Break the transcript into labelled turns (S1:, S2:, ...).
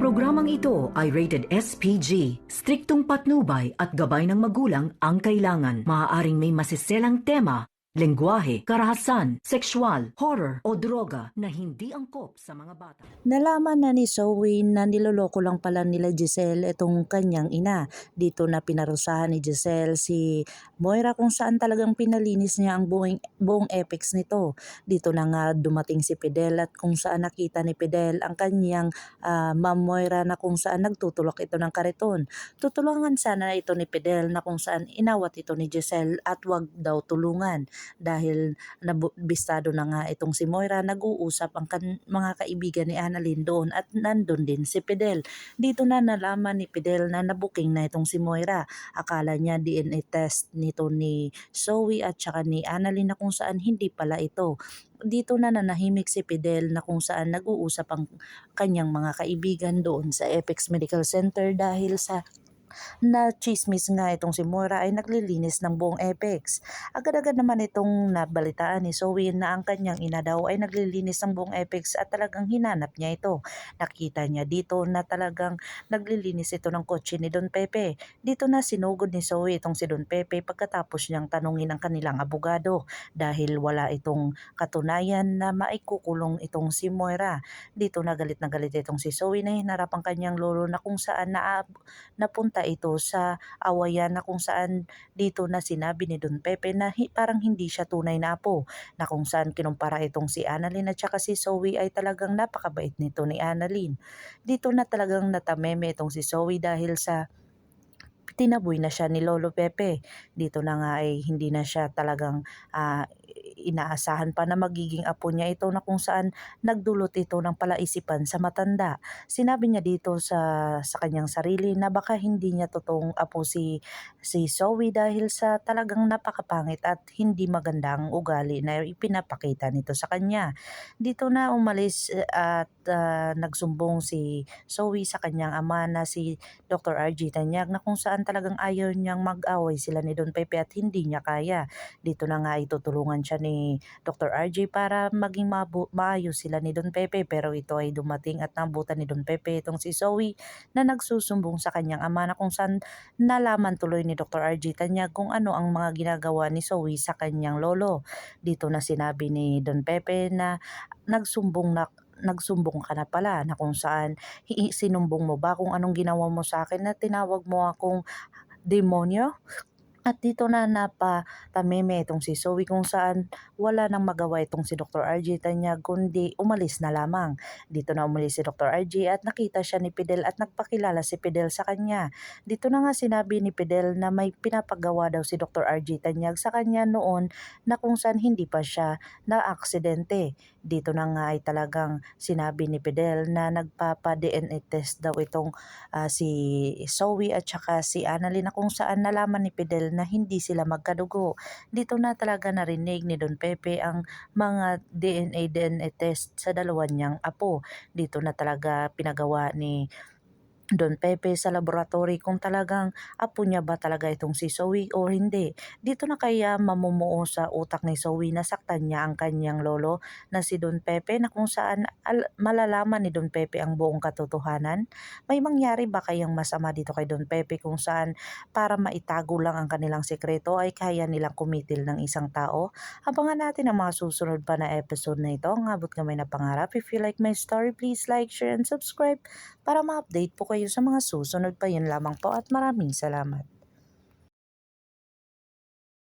S1: Programang ito ay rated SPG. Striktong patnubay at gabay ng magulang ang kailangan. Maaaring may masiselang tema, lengguwahe, karahasan, sexual, horror o droga na hindi angkop sa mga bata.
S2: Nalaman na ni Zoe na niloloko lang pala nila Giselle itong kanyang ina. Dito na pinarusahan ni Giselle si Moira kung saan talagang pinalinis niya ang buong apex nito. Dito na nga dumating si Fidel at kung saan nakita ni Fidel ang kanyang Ma'am Moira na kung saan nagtutulak ito ng kariton. Tutulungan sana ito ni Fidel na kung saan inawat ito ni Giselle at wag daw tulungan dahil nabistado na nga itong si Moira, nag-uusap ang mga kaibigan ni Annalyn doon at nandun din si Fidel. Dito na nalaman ni Fidel na nabuking na itong si Moira. Akala niya DNA test nito ni Zoe at saka ni Annalyn na kung saan hindi pala ito. Dito na nanahimik si Fidel na kung saan nag-uusap ang kanyang mga kaibigan doon sa Apex Medical Center dahil sa na chismis nga itong si Moira ay naglilinis ng buong Apex. Agad-agad naman itong nabalitaan ni Zoe na ang kanyang ina daw ay naglilinis ng buong Apex at talagang hinanap niya ito. Nakita niya dito na talagang naglilinis ito ng kotse ni Don Pepe. Dito na sinugod ni Zoe itong si Don Pepe pagkatapos niyang tanungin ang kanilang abogado dahil wala itong katunayan na maikukulong itong si Moira. Dito na galit itong si Zoe na hinarap ang kanyang lolo na kung saan napunta ito sa awayan na kung saan dito na sinabi ni Don Pepe na parang hindi siya tunay na apo, na kung saan kinumpara itong si Annalyn at saka si Zoe ay talagang napakabait nito ni Annalyn. Dito na talagang natameme itong si Zoe dahil sa tinaboy na siya ni Lolo Pepe. Dito na nga ay hindi na siya talagang inaasahan pa na magiging apo niya ito na kung saan nagdulot ito ng palaisipan sa matanda. Sinabi niya dito sa kanyang sarili na baka hindi niya totoong apo si Zoe dahil sa talagang napakapangit at hindi magandang ugali na ipinapakita nito sa kanya. Dito na umalis at nagsumbong si Zoe sa kanyang ama na si Dr. RG Tanyag na kung saan talagang ayaw niyang mag-away sila ni Don Pepe at hindi niya kaya. Dito na nga itutulungan siya ni Dr. RJ para maging maayos sila ni Don Pepe, pero ito ay dumating at nabutan ni Don Pepe itong si Zoe na nagsusumbong sa kanyang ama na kung saan nalaman tuloy ni Dr. RJ Tanyag kung ano ang mga ginagawa ni Zoe sa kanyang lolo. Dito na sinabi ni Don Pepe na nagsumbong ka na pala na kung saan sinumbong mo ba kung anong ginawa mo sa akin na tinawag mo akong demonyo? At dito na napatameme itong si Zoe kung saan wala nang magawa itong si Dr. RJ Tanyag kundi umalis na lamang. Dito na umalis si Dr. RJ at nakita siya ni Fidel at nagpakilala si Fidel sa kanya. Dito na nga sinabi ni Fidel na may pinapagawa daw si Dr. RJ Tanyag sa kanya noon na kung saan hindi pa siya na-aksidente. Dito na nga ay talagang sinabi ni Fidel na nagpapa-DNA test daw itong si Zoe at saka si Annalyn na kung saan nalaman ni Fidel na hindi sila magkadugo. Dito na talaga narinig ni Don Pepe ang mga DNA test sa dalawa niyang apo. Dito na talaga pinagawa ni Don Pepe sa laboratory kung talagang apo niya ba talaga itong si Zoe o hindi. Dito na kaya mamumuo sa utak ni Zoe na saktan niya ang kanyang lolo na si Don Pepe na kung saan malalaman ni Don Pepe ang buong katotohanan. May mangyari ba kayang masama dito kay Don Pepe kung saan para maitago lang ang kanilang sekreto ay kaya nilang kumitil ng isang tao? Abangan natin ang mga susunod pa na episode na ito. Ang abot kamay na pangarap. If you like my story, please like, share, and subscribe para ma-update po kayo sa mga susunod pa. Yun lamang po at maraming salamat.